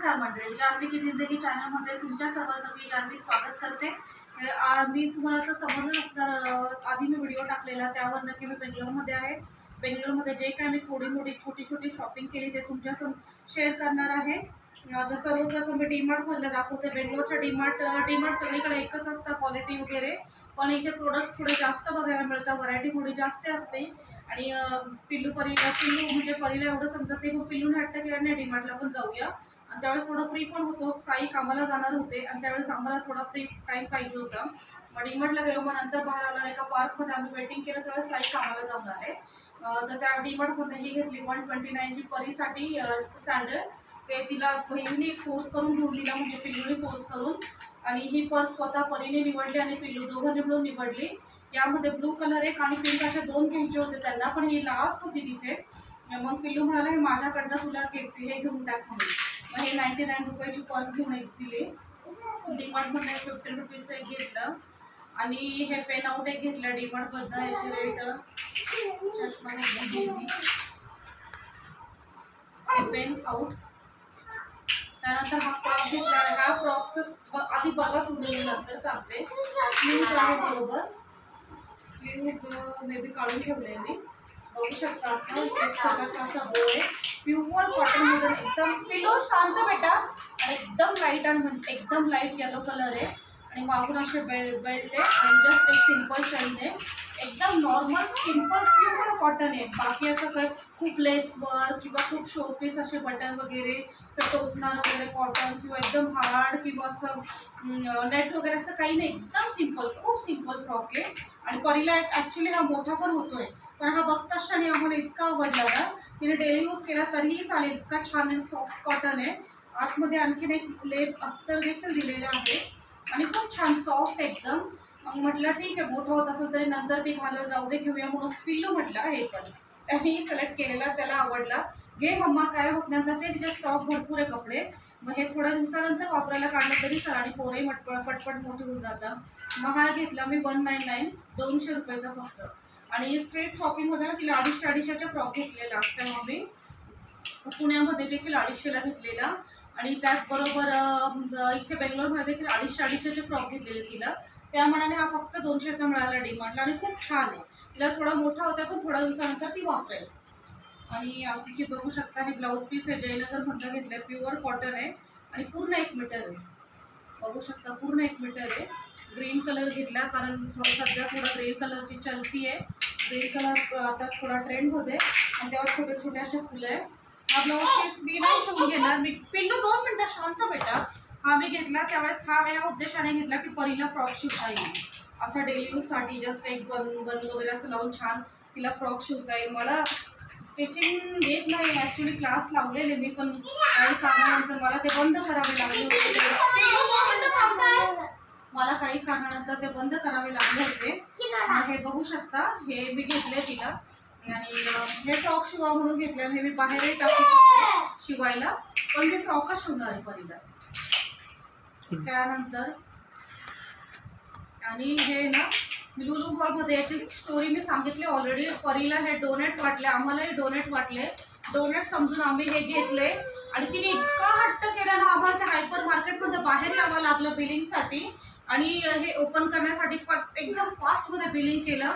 नमस्कार मंडळी, जान्हवी की जिंदगी चॅनलमध्ये तुमच्या सर्वांचं मी जान्हवी स्वागत करते। मी तुम्हाला तर समजलं असणार, आधी मी व्हिडिओ टाकलेला त्यावर नक्की मी बेंगलोरमध्ये आहे। बेंगलोरमध्ये जे काही मी थोडी मोठी छोटी छोटी शॉपिंग केली ते तुमच्यासोबत शेअर करणार आहे। तर सर्वप्रथम मी डीमार्टमधलं दाखवते। बेंगलोरच्या डीमार्ट सगळीकडे एकच असतं क्वालिटी वगैरे, पण इथे प्रोडक्ट्स थोडे जास्त बघायला मिळतात, व्हरायटी थोडी जास्त असते। आणि पिल्लू म्हणजे परीला एवढं समजत नाही, मग पिल्लूने हट्ट केला नाही डीमार्टला पण जाऊया। आणि त्यावेळेस थोडं फ्री पण होतो, साई कामाला जाणार होते आणि त्यावेळेस आम्हाला थोडा फ्री टाईम पाहिजे होता। मग डीमार्टला गेलो, मग नंतर बाहेर आला एका पार्कमध्ये आम्ही वेटिंग केलं, त्यावेळेस साई कामाला जाऊन आले। तर त्या डीमार्टमध्ये ही घेतली 129 ची परीसाठी सँडल। ते तिला बहिणीने फोर्स करून घेऊन दिला, म्हणजे पिल्लूने फोर्स करून। आणि ही पर्स स्वतः परीने निवडली आणि पिल्लू दोघांनी मिळून निवडली। यामध्ये ब्लू कलर एक आणि पिंक अशा दोन घ्यायचे होते त्यांना, पण ही लास्ट होती तिथे। मग पिल्लू म्हणाला हे माझ्याकडनं तुला हे घेऊन टाक म्हणून। मग हे 99 रुपयाची पर्स घेऊन एक दिली। डीमार्टमध्ये 15 रुपीचं एक घेतलं आणि हे पेन आउट एक घेतलं डीमार्टमधनं। याचे रेट चष्मा घेतली, हे पेन आउट। त्यानंतर हा फ्रॉक घेतला। ह्या फ्रॉकचं आधी बघा तुम्ही, नंतर सांगते। स्लीव्ज आहे बरोबर, स्लीव्ज मे बी काढून ठेवले मी, बघू शकता। असं छोटासा असा बो आहे, प्युअर कॉटनमध्ये एकदम। पिलो शांत बेटा। आणि एकदम लाईट आणि एकदम लाईट येलो कलर आहे आणि मागून असे बेल्ट आहे आणि जस्ट एक सिंपल चेन आहे, एकदम नॉर्मल सिंपल प्युअर कॉटन आहे। बाकी असं काही खूप लेसवर किंवा खूप शोपीस असे बटन वगैरे असं टोचणार वगैरे कॉटन किंवा एकदम हार्ड किंवा असं नेट वगैरे असं काही नाही, एकदम सिंपल, खूप सिंपल फ्रॉक आहे। आणि परीला ॲक्च्युली हा मोठा पण होतोय, पण हा बघता क्षणी आम्हाला इतका आवडला ना, तिने डेली यूज केला तरीही चालेल, इतका छान आहे। सॉफ्ट कॉटन आहे, आतमध्ये आणखीन एक लेप अस्तर देखील दिलेलं आहे आणि खूप छान सॉफ्ट एकदम। मग म्हटलं ठीक आहे, मोठं होत असेल तरी नंतर ती घालत जाऊ दे, घेऊया म्हणून पिल्लू म्हटलं हे पण त्याने सिलेक्ट केलेला, त्याला आवडला। घे मम्मा काय होत नाही, तसे तिच्या स्टॉक भरपूर आहे कपडे। मग हे थोड्या दिवसानंतर वापरायला काढलं तरी चला, आणि पोरही पटपट मोठे होऊन जातं। मग हा घेतला मी 199, 200 रुपयाचा फक्त। आणि स्ट्रेट शॉपिंगमध्ये ना तिला 250-250च्या फ्रॉक घेतलेला लास्ट टाइम आम्ही पुण्यामध्ये देखील 250ला घेतलेला। आणि त्याचबरोबर इथे बेंगलोरमध्ये देखील 250-250चे फ्रॉक घेतलेले तिला। त्या मनाने हा फक्त 200चा मिळाला डीमार्टला आणि खूप छान आहे। तिला थोडा मोठा होता, पण थोड्या दिवसानंतर ती वापरेल। आणि आपली बघू शकता हे ब्लाऊज पीस आहे, जयनगरमधलं घेतलं, प्युअर कॉटन आहे आणि पूर्ण 1 मीटर आहे, बघू शकता पूर्ण 1 मीटर आहे। ग्रीन कलर घेतला कारण सध्या थोडा ग्रीन कलरची चलती आहे, ग्रीन कलर आता थोडा ट्रेंड होते आणि त्यावर छोटे छोटे असे फुलं आहे। हा ब्लाऊज पीस मी नाही शिवून घेणार, मी पिल्लू 2 मिनटं शांत बेटा। हा मी घेतला त्यावेळेस हा या उद्देशाने घेतला की परीला फ्रॉक शिवता येईल, असं डेली यूजसाठी जस्ट एक बन वगैरे असं लावून छान तिला फ्रॉक शिवता येईल। मला स्टिचिंग येत नाही ॲक्च्युली, क्लास लावलेले मी, पण काही कारणानंतर मला ते बंद करावे लागले होते। मला काही कारणानंतर ते बंद करावे लागले होते। हे बघू शकता, हे मी घेतले तिला आणि हे फ्रॉक शिवा म्हणून घेतले। हे मी बाहेरही टाकू शिवायला, पण मी फ्रॉकच शिवणार आहे परीला। त्यानंतर आणि हे ना लुलू मॉलमध्ये याची स्टोरी मी सांगितली ऑलरेडी। परीला हे डोनेट वाटले, आम्हालाही डोनेट वाटले, डोनेट समजून आम्ही हे घेतले। आणि तिने इतका हट्ट केला ना, आम्हाला ते हायपर मार्केटमध्ये बाहेर यावं लागलं बिलिंगसाठी आणि हे ओपन करण्यासाठी एकदम फास्टमध्ये बिलिंग केलं।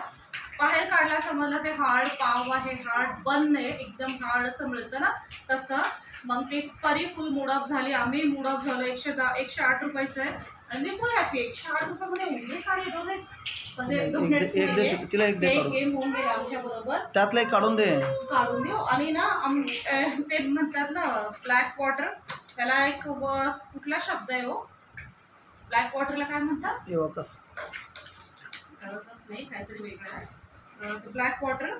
बाहेर काढला समजलं ते हार्ड पाव आहे, हार्ड बन आहे, एकदम हार्ड असं मिळतं ना तसं। मग ती परी फुल मूडअप झाली, आम्ही मूडअप झालो। 108 रुपयाचं आहे आणि मी फुल हॅपी। 108 रुपयामध्ये एवढे सारे डोनेट्स, तिला एक गेम होऊन गेला आमच्या बरोबर, त्यातलं एक काढून देऊ। आणि ना ते म्हणतात ना ब्लॅक वॉटर, त्याला एक कुठला शब्द आहे हो, ब्लॅक वॉटरला काय म्हणतात, एवकस नाही काहीतरी वेगळं आहे। ब्लॅक वॉटर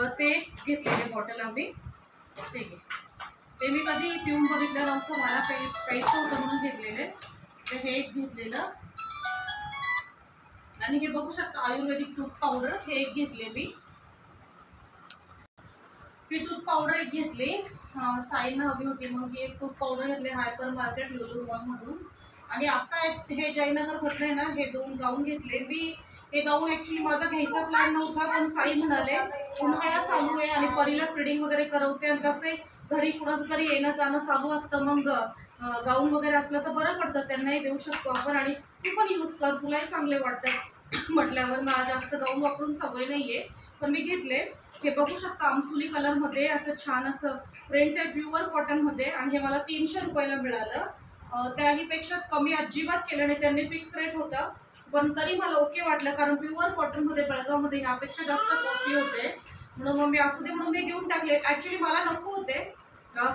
ते घेतलेले बॉटल आम्ही, ते मी कधी पिऊन बघितलं नव्हतं, मला प्यायचं होतं म्हणून घेतलेले। ते हे एक घेतलेलं आणि हे बघू शकता आयुर्वेदिक टूथ पावडर, हे एक घेतले मी। ही टूथ पावडर एक घेतली, साईनं हवी होती, मग ही एक टूथ पावडर घेतली हायपर मार्केट लुलू मॉलमधून। आणि आता हे जयनगर मधले ना हे 2 गाऊन घेतले मी। हे गाऊन ॲक्च्युली माझा घ्यायचा प्लॅन नव्हता, पण साई म्हणाले उन्हाळा चालू आहे आणि परीला फीडिंग वगैरे करवते आणि तसे घरी कुणाचं तरी येणं जाणं चालू असतं, मग गाऊन वगैरे असलं तर बरं पडतं, त्यांनाही देऊ शकतो आपण. आणि तू पण यूज कर, तुलाही चांगले वाटतात म्हटल्यावर. मला जास्त गाऊन वापरून सवय नाही आहे, पण मी घेतले. हे बघू शकता आमसुली कलरमध्ये असं छान असं प्रिंट आहे प्युअर कॉटनमध्ये, आणि हे मला 300 रुपयाला मिळालं. त्याहीपेक्षा कमी अजिबात केलं नाही, त्यांनी फिक्स रेट होता, पण तरी मला ओके वाटलं, कारण प्युअर कॉटनमध्ये बेळगावमध्ये ह्यापेक्षा जास्त कॉस्टली होते. म्हणून मग मी असू दे म्हणून मी घेऊन टाकले. ॲक्च्युली मला नको होते,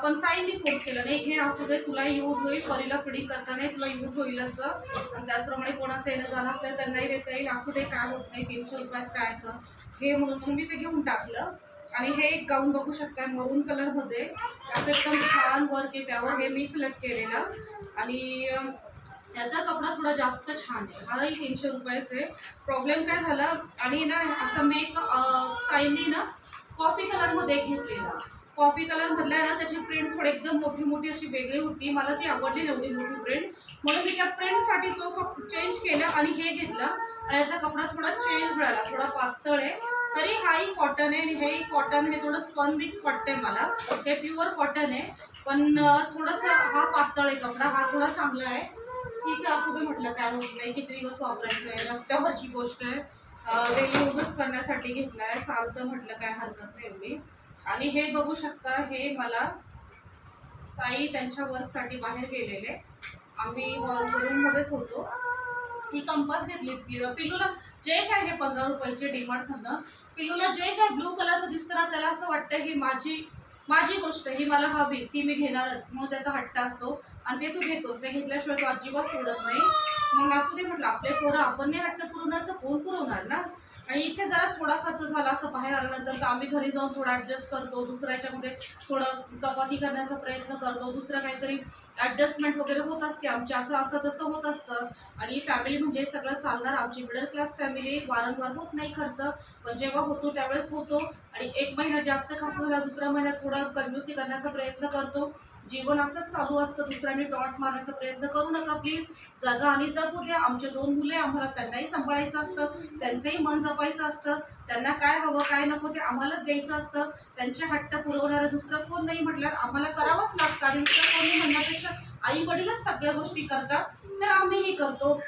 पण साईंनी फोर्स केलं, नाही हे असू दे, तुला यूज होईल, परीला फिडिंग करताना तुला यूज होईलच. आणि त्याचप्रमाणे कोणाचं येणं जाणं असलं त्यांनाही देता येईल, असू दे काय होत नाही, 300 रुपयात काय हे म्हणून मग मी ते घेऊन टाकलं. आणि हे एक गाऊन बघू शकता मरून कलरमध्ये, असं एकदम छान वर्क आहे त्यावर, हे मी सिलेक्ट केलेलं. आणि याचा कपडा थोडा जास्त छान आहे, हाही 300 रुपयाचे. प्रॉब्लेम काय झाला, आणि ना असं मी एक साईंनी ना कॉफी कलरमध्ये घेतलेला. कॉफी कलर मधला आहे ना, त्याची प्रिंट थोडी एकदम मोठी मोठी अशी वेगळी होती, मला ती आवडली नव्हती मोठी प्रिंट, म्हणून मी त्या प्रिंटसाठी तो चेंज केला आणि हे घेतला. आणि याचा कपडा थोडा चेंज मिळाला, थोडा पातळ आहे, तरी हाही कॉटन आहे. आणि हेही कॉटन, हे थोडं स्पन मिक्स वाटतंय मला, हे प्युअर कॉटन आहे, पण थोडंसं हा पातळ आहे कपडा, हा थोडा चांगला आहे. ठीक आहे, असं ते म्हटलं काय होत नाही, किती दिवस वापरायचं आहे, रस्त्यावरची गोष्ट आहे, डेली यूजच करण्यासाठी घेतला आहे, चालतं म्हटलं काय हरकत नाही एवढी. आणि हे बघू शकता, हे मला साई त्यांच्या वर्कसाठी बाहेर गेलेले, आम्ही रूममध्येच होतो. ही कंपास घेतली पिल्लूला, जे काय हे 15 रुपयाचे डीमार्टमधनं, पिल्लूला जे काय ब्लू कलरचं दिसतं ना, त्याला असं वाटतं ही माझी गोष्ट, ही मला हवीच, ही मी घेणारच, म्हणून त्याचा हट्ट असतो. आणि ते तू घेतोस, ते घेतल्याशिवाय तू अजिबात सोडत नाही. मग असू दे म्हटलं, आपले पोरं आपण नाही हट्ट पुरवणार तर कोण पुरवणार ना. आणि इथे जरा थोडा खर्च झाला असं बाहेर आल्यानंतर, तर आम्ही घरी जाऊन थोडा ॲडजस्ट करतो, दुसऱ्याच्यामध्ये थोडं कपाती करण्याचा प्रयत्न करतो, दुसरं काहीतरी ॲडजस्टमेंट वगैरे होत असते आमची, असं तसं होत असतं. आणि फॅमिली म्हणजे सगळं चालणार, आमची मिडल क्लास फॅमिली, वारंवार होत नाही खर्च, पण जेव्हा होतो त्यावेळेस होतो. आणि एक महिना जास्त खर्च झाला, दुसऱ्या महिन्यात थोडा कंजूसी करण्याचा प्रयत्न करतो. जीवन असंच चालू असतं, दुसऱ्यांनी टॉन्ट मारण्याचा प्रयत्न करू नका प्लीज, जगा आणि जगू द्या. आमचे 2 मुले, आम्हाला त्यांनाही सांभाळायचं असतं, त्यांचंही मन जपायचं असतं, त्यांना काय हवं काय नको ते आम्हालाच द्यायचं असतं. त्यांचे हट्ट पुरवणारं दुसरं कोण नाही म्हटल्यावर आम्हाला करावंच लागतं. आणि दुसरं कोणी म्हणण्यापेक्षा आई वडीलच सगळ्या गोष्टी करतात, तर आम्हीही करतो.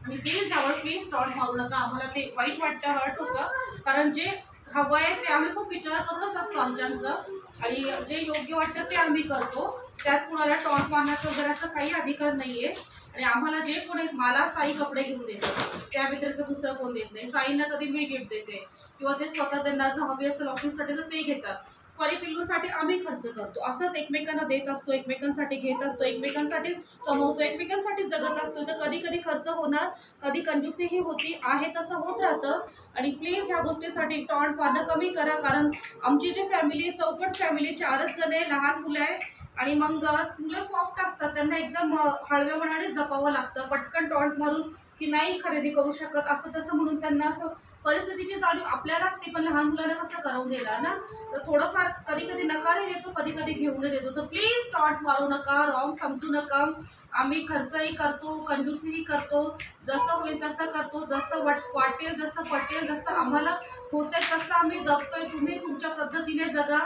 आणि प्लीज यावर प्लीज टॉन्ट मारू नका, आम्हाला ते वाईट वाटतं, हर्ट होतं, कारण जे हवं आहे ते आम्ही खूप विचार करूनच असतो आमच्याचं, आणि जे योग्य वाटतं ते आम्ही करतो. त्यात कुणाला टॉन्ट मारण्याचा वगैरे असं काही अधिकार नाही आहे. आणि आम्हाला जे कोणी, मला साई कपडे घेऊन देते, त्या व्यतिरिक्त दुसरं कोण देत नाही. साईंना कधी मी गिफ्ट देते, किंवा ते स्वतः त्यांना जर हवी असेल ऑफिससाठी तर ते घेतात. परी पिल्लूसाठी आम्ही खर्च करतो, असंच एकमेकांना देत असतो, एकमेकांसाठी घेत असतो, एकमेकांसाठी कमवतो, एकमेकांसाठी जगत असतो. तर कधी कधी खर्च होणार, कधी कंजूसीही होती, आहे तसं होत राहतं. आणि प्लीज ह्या गोष्टीसाठी टॉन्ट मारणं कमी करा, कारण आमची जी फॅमिली, चौकट फॅमिली, 4च जण आहे, लहान मुलं आहे. आणि मग मुलं सॉफ्ट असतात, त्यांना एकदम हळव्या मनाने जपावं लागतं, पटकन टॉन्ट मारून की नाही खरेदी करू शकत असं तसं म्हणून त्यांना असं परिस्थितीची जाणीव आपल्याला असते, पण लहान मुलांना कसं करून देणार ना. तर थोडंफार कधी कधी नकारही देतो, कधी कधी घेऊन देतो. तर प्लीज टॉन्ट मारू नका, रॉंग समजू नका. आम्ही खर्चही करतो, कंजूसीही करतो, जसं होईल तसं करतो, जसं वाटेल जसं पटेल, जसं आम्हाला होतंय तसं आम्ही जगतोय. तुम्ही तुमच्या पद्धतीने जगा,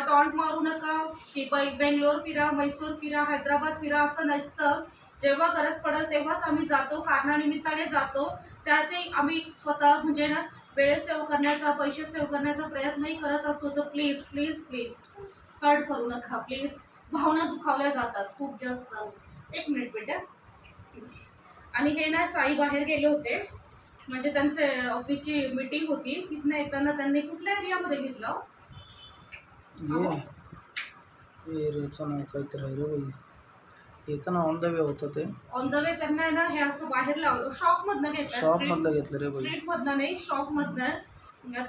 टॉन्ट मारू नका की बेंगलोर फिरा, मैसूर फिरा, हैदराबाद फिरा, असं नसतं. जेव्हा गरज पडेल तेव्हाच आम्ही जातो, कारणानिमित्ताने जातो. त्यातही आम्ही स्वतः म्हणजे ना वेळ सेव्ह करण्याचा, पैसे सेव्ह करण्याचा प्रयत्नही करत असतो. तर प्लीज प्लीज प्लीज हर्ट करू नका प्लीज, भावना दुखावल्या जातात खूप जास्त. 1 मिनिट बेटा. आणि हे ना साई बाहेर गेले होते, म्हणजे त्यांचे ऑफिसची मीटिंग होती, तिथनं येताना त्यांनी कुठल्या एरियामध्ये घेतलं, एरियाचं नाव काहीतरी आहे रे बाई, येतं ना ऑन द वे होतं ते, ऑन द वे त्यांना ना हे असं बाहेर लावलं, शॉपमधनं घेतलं, शॉपमधलं घेतलं रे बाई, स्ट्रीटमधनं नाही, शॉपमधनं.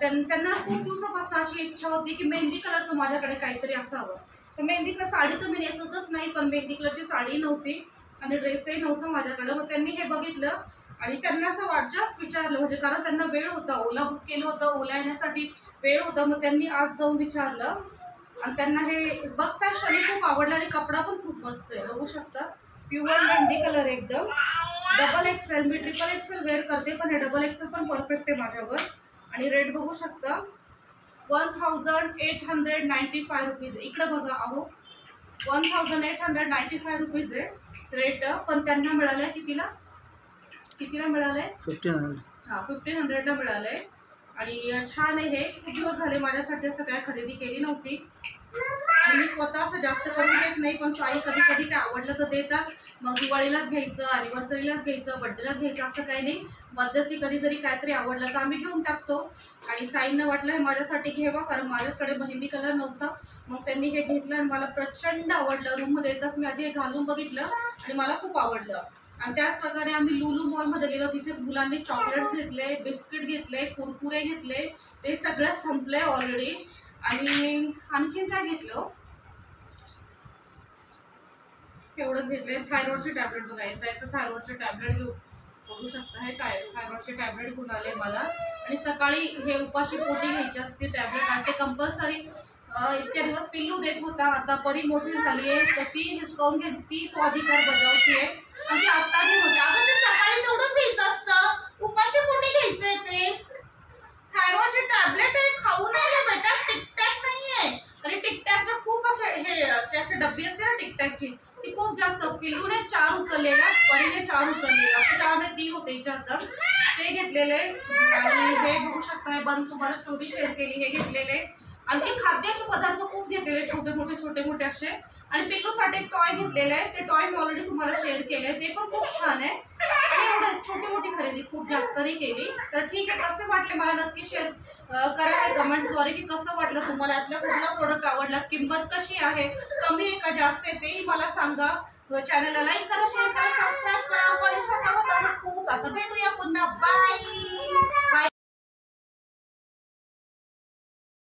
त्यांना खूप दिवसापासून अशी इच्छा होती की मेहंदी कलरचं माझ्याकडे काहीतरी असावं. तर मेहंदी कलर साडी तर मी नेसतच नाही, पण मेहंदी कलरची साडी नव्हती आणि ड्रेसही नव्हता माझ्याकडं. मग त्यांनी हे बघितलं आणि त्यांना असं जस्ट विचारलं, म्हणजे कारण त्यांना वेळ होता, ओला बुक केलं होतं, ओला येण्यासाठी वेळ होता. मग त्यांनी आज जाऊन विचारलं आणि त्यांना हे बघता क्षणी खूप आवडलं. आणि कपडा पण खूप मस्त आहे, बघू शकता, प्युअर मेहंदी कलर एकदम. डबल एक्सेल, मी ट्रिपल एक्सेल वेअर करते, पण हे डबल एक्सेल पण परफेक्ट आहे माझ्यावर. आणि रेट बघू शकता 1895 रुपीज. इकडे बघा अहो, 1895 रुपीज आहे रेट, पण त्यांना मिळालंय कितीला मिळालंय? 1500. हां 1500ला मिळालंय. आणि छान आहे हे. खूप दिवस झाले माझ्यासाठी असं काय खरेदी केली नव्हती आणि मी स्वतः असं जास्त करून देत नाही, पण साई कधी कधी काय आवडलं तर देतात. मग दिवाळीलाच घ्यायचं, ॲनिव्हर्सरीलाच घ्यायचं, बड्डेलाच घ्यायचं असं काही नाही. मध्यस्थी कधीतरी काहीतरी आवडलं तर आम्ही घेऊन टाकतो. आणि साईंना वाटलं हे माझ्यासाठी घ्यावं, कारण माझ्याकडे मेहंदी कलर नव्हता. मग त्यांनी हे घेतलं आणि मला प्रचंड आवडलं. रूममध्ये येताच मी आधी हे घालून बघितलं आणि मला खूप आवडलं. आणि त्याच प्रकारे आम्ही लुलू मॉलमध्ये गेलो. तिथे मुलांनी चॉकलेट्स घेतले, बिस्किट घेतले, कुरकुरे घेतले. ते सगळं संपलंय ऑलरेडी. आणि आणखीन काय घेतलं? एवढंच घेतले. थायरॉइडचे टॅबलेट बघा, येतं थायरॉइडचे टॅबलेट घेऊ बघू शकता. हे थायरॉइडचे टॅबलेट घेऊन आले मला. आणि सकाळी हे उपाशी पोटी घ्यायचे असते टॅबलेट, आणि ते कंपल्सरी इतक्या दिवस पिल्लू देत होता. आता बरी मोठी झाली आहे तर ती हिसकावून घेते, तो अधिकार बजावते आणि ती आता घेत होते. अगं ते सकाळी तेवढंच घ्यायचं असतं, उपाशी पोटी घ्यायचंय. ते थायरॉइडचे टॅबलेट आहे, खाऊ नये बेटा, टिकटॅक नाहीये. आणि टिकटॅकच्या खूप असे हे असे डब्बी असते ना टिकटॅकची, ती खूप जास्त. पिल्लूने 4 उचललेला, परीने 4 उचललेला, 4 ने 3 होते याच्यात. ते घेतलेले. आणि हे बघू शकता, बंद तुम्हाला स्टोरी शेअर केली, हे घेतलेले. आणखी खाद्याचे पदार्थ खूप घेतलेले, छोटे मोठे असे. आणि पिल्लूसाठी एक टॉय घेतलेलं आहे, ते टॉय मी ऑलरेडी तुम्हाला शेअर केले, ते पण खूप छान आहे. आणि एवढं छोटी मोठी खरेदी, खूप जास्त नाही केली. तर ठीक आहे, कसे वाटले मला नक्की शेअर करा कमेंट्सद्वारे की कसं वाटलं तुम्हाला, यातला कुठला प्रोडक्ट आवडला, किंमत कशी आहे, कमी आहे का जास्त आहे तेही मला सांगा. चॅनलला लाईक करा, शेअर करा, सबस्क्राईब करा. खूप आता भेटूया पुन्हा. बाय.